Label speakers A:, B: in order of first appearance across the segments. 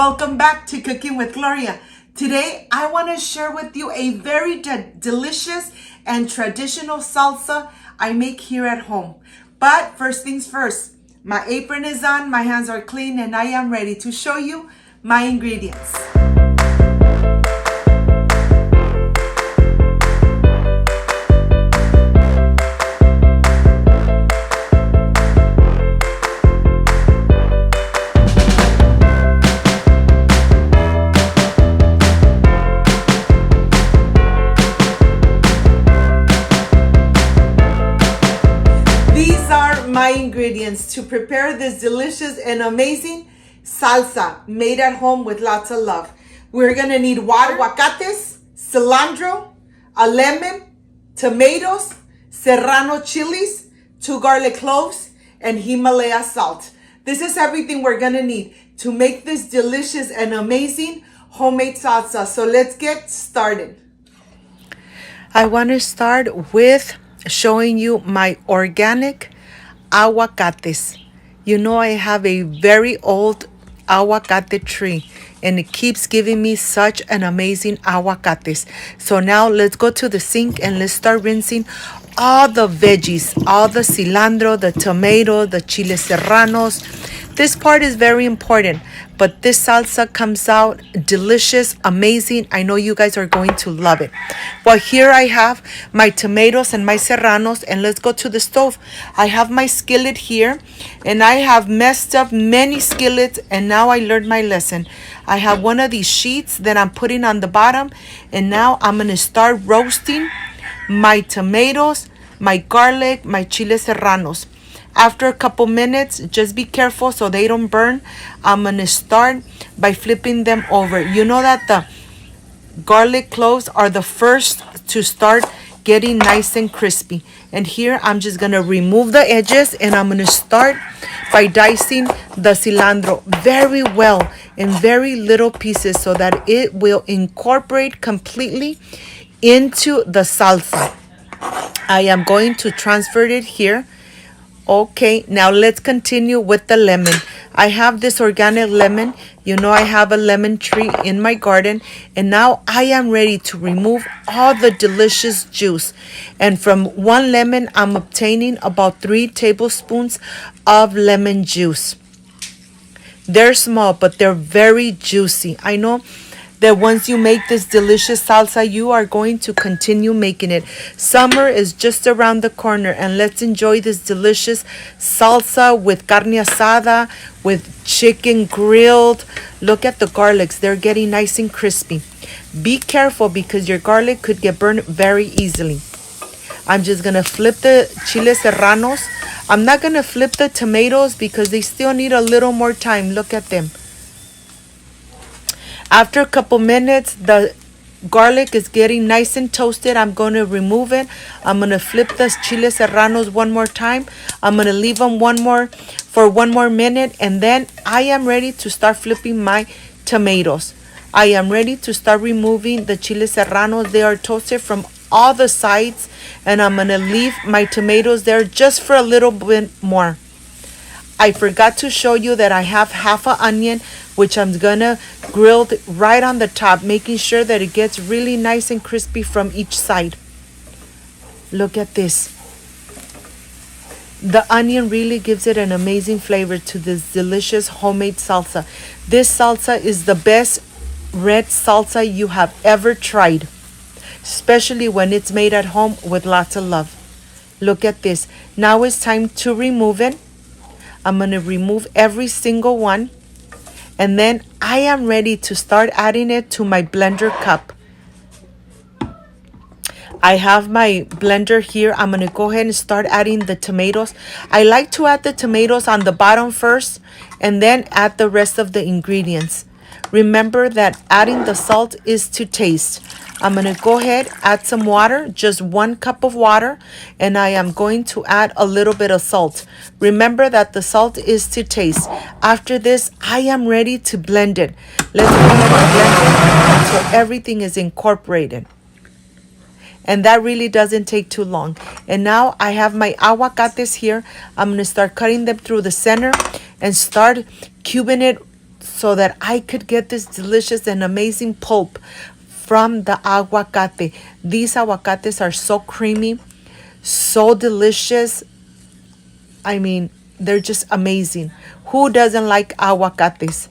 A: welcome back to Cooking with Gloria. Today, I want to share with you a very delicious and traditional salsa I make here at home. But first things first, my apron is on, my hands are clean, and I am ready to show you my ingredients. My ingredients to prepare this delicious and amazing salsa made at home with lots of love. We're gonna need water, aguacates, cilantro, a lemon, tomatoes, serrano chilies, 2 garlic cloves, and Himalaya salt. This is everything we're gonna need to make this delicious and amazing homemade salsa. So let's get started. I want to start with showing you my organic aguacates. You know, I have a very old aguacate tree and it keeps giving me such an amazing aguacates. So now let's go to the sink and let's start rinsing all the veggies, all the cilantro, the tomato, the chile serranos. This part is very important, but this salsa comes out delicious, amazing. I know you guys are going to love it. Well, here I have my tomatoes and my serranos, and let's go to the stove. I have my skillet here, and I have messed up many skillets, and now I learned my lesson. I have one of these sheets that I'm putting on the bottom, and now I'm going to start roasting my tomatoes, my garlic, my chile serranos. After a couple minutes, just be careful so they don't burn. I'm going to start by flipping them over. You know that the garlic cloves are the first to start getting nice and crispy. And here I'm just going to remove the edges and I'm going to start by dicing the cilantro very well in very little pieces so that it will incorporate completely into the salsa. I am going to transfer it here. Okay, now let's continue with the lemon. I have this organic lemon. You know, I have a lemon tree in my garden. And now I am ready to remove all the delicious juice. And from one lemon, I'm obtaining about 3 tablespoons of lemon juice. They're small, but they're very juicy. I know that once you make this delicious salsa, you are going to continue making it. Summer is just around the corner, and let's enjoy this delicious salsa with carne asada, with chicken grilled. Look at the garlics. They're getting nice and crispy. Be careful because your garlic could get burned very easily. I'm just going to flip the chile serranos. I'm not going to flip the tomatoes because they still need a little more time. Look at them. After a couple minutes, the garlic is getting nice and toasted. I'm going to remove it. I'm going to flip the chile serranos one more time. I'm going to leave them for one more minute. And then I am ready to start flipping my tomatoes. I am ready to start removing the chile serranos. They are toasted from all the sides. And I'm going to leave my tomatoes there just for a little bit more. I forgot to show you that I have half an onion, which I'm gonna grill right on the top, making sure that it gets really nice and crispy from each side. Look at this. The onion really gives it an amazing flavor to this delicious homemade salsa. This salsa is the best red salsa you have ever tried, especially when it's made at home with lots of love. Look at this. Now it's time to remove it. I'm going to remove every single one. And then I am ready to start adding it to my blender cup. I have my blender here. I'm going to go ahead and start adding the tomatoes. I like to add the tomatoes on the bottom first and then add the rest of the ingredients. Remember that adding the salt is to taste. I'm going to go ahead, add some water, just 1 cup of water, and I am going to add a little bit of salt. Remember that the salt is to taste. After this, I am ready to blend it. Let's go ahead and blend it until everything is incorporated. And that really doesn't take too long. And now I have my aguacates here. I'm going to start cutting them through the center and start cubing it so that I could get this delicious and amazing pulp from the aguacate. These aguacates are so creamy, so delicious. I mean, they're just amazing. Who doesn't like aguacates?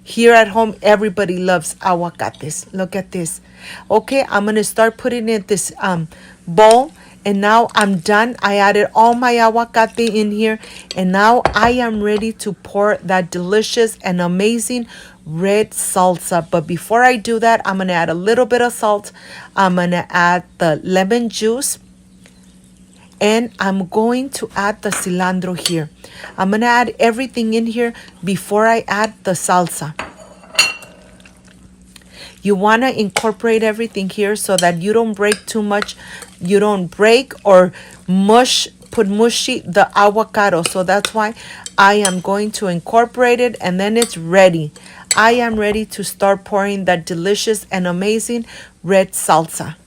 A: Here at home, everybody loves aguacates. Look at this. Okay, I'm going to start putting in this bowl. And now I'm done. I added all my aguacate in here. And now I am ready to pour that delicious and amazing red salsa. But before I do that, I'm going to add a little bit of salt. I'm going to add the lemon juice. And I'm going to add the cilantro here. I'm going to add everything in here before I add the salsa. You want to incorporate everything here so that you don't break too much. You don't break or put mushy the avocado. So that's why I am going to incorporate it, and then it's ready. I am ready to start pouring that delicious and amazing red salsa.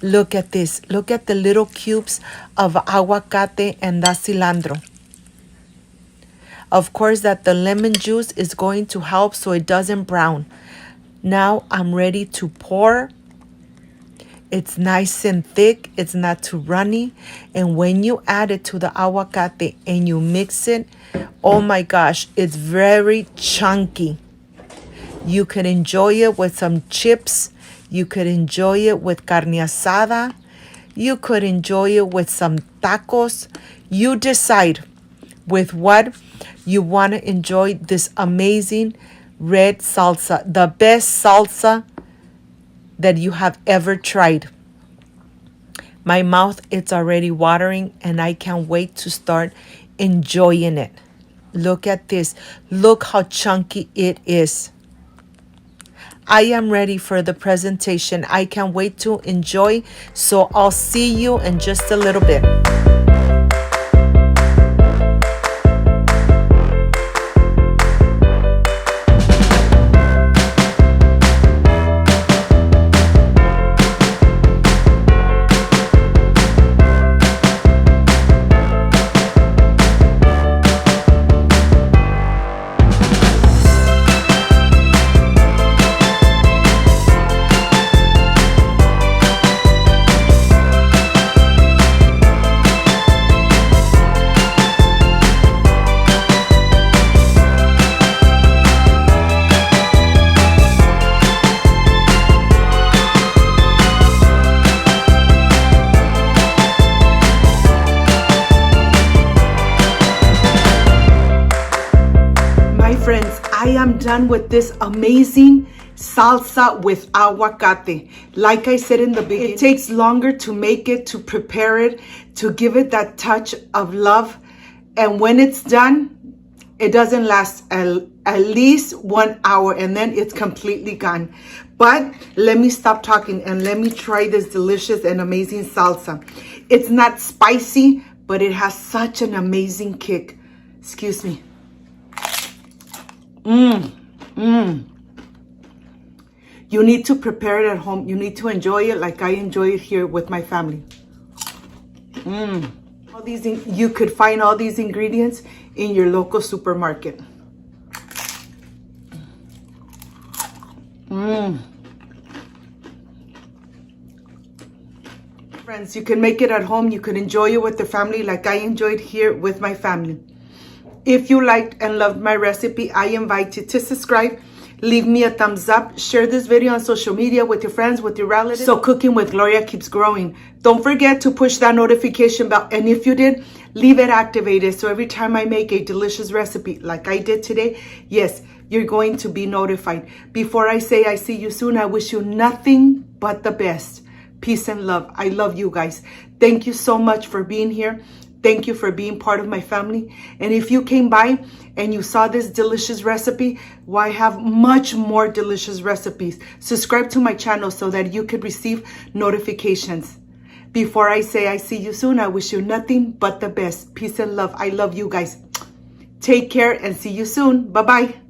A: Look at this. Look at the little cubes of aguacate and that cilantro. Of course, that the lemon juice is going to help so it doesn't brown. Now I'm ready to pour. It's nice and thick. It's not too runny. And when you add it to the aguacate and you mix it, oh my gosh, it's very chunky. You can enjoy it with some chips. You could enjoy it with carne asada. You could enjoy it with some tacos. You decide with what you want to enjoy this amazing red salsa, the best salsa that you have ever tried. My mouth is already watering and I can't wait to start enjoying it. Look at this. Look how chunky it is. I am ready for the presentation. I can't wait to enjoy. So I'll see you in just a little bit. Friends, I am done with this amazing salsa with aguacate. Like I said in the beginning, it takes longer to make it, to prepare it, to give it that touch of love. And when it's done, it doesn't last at least 1 hour, and then it's completely gone. But let me stop talking and let me try this delicious and amazing salsa. It's not spicy, but it has such an amazing kick. Excuse me. You need to prepare it at home. You need to enjoy it like I enjoy it here with my family. All these, you could find all these ingredients in your local supermarket. Friends, you can make it at home. You can enjoy it with the family like I enjoyed here with my family. If you liked and loved my recipe, I invite you to subscribe, leave me a thumbs up, share this video on social media with your friends, with your relatives, so Cooking with Gloria keeps growing. Don't forget to push that notification bell, and if you did, leave it activated so every time I make a delicious recipe like I did today, yes, you're going to be notified. Before I say I see you soon, I wish you nothing but the best. Peace and love. I love you guys. Thank you so much for being here. Thank you for being part of my family. And if you came by and you saw this delicious recipe, well, I have much more delicious recipes. Subscribe to my channel so that you could receive notifications. Before I say I see you soon, I wish you nothing but the best. Peace and love. I love you guys. Take care and see you soon. Bye-bye.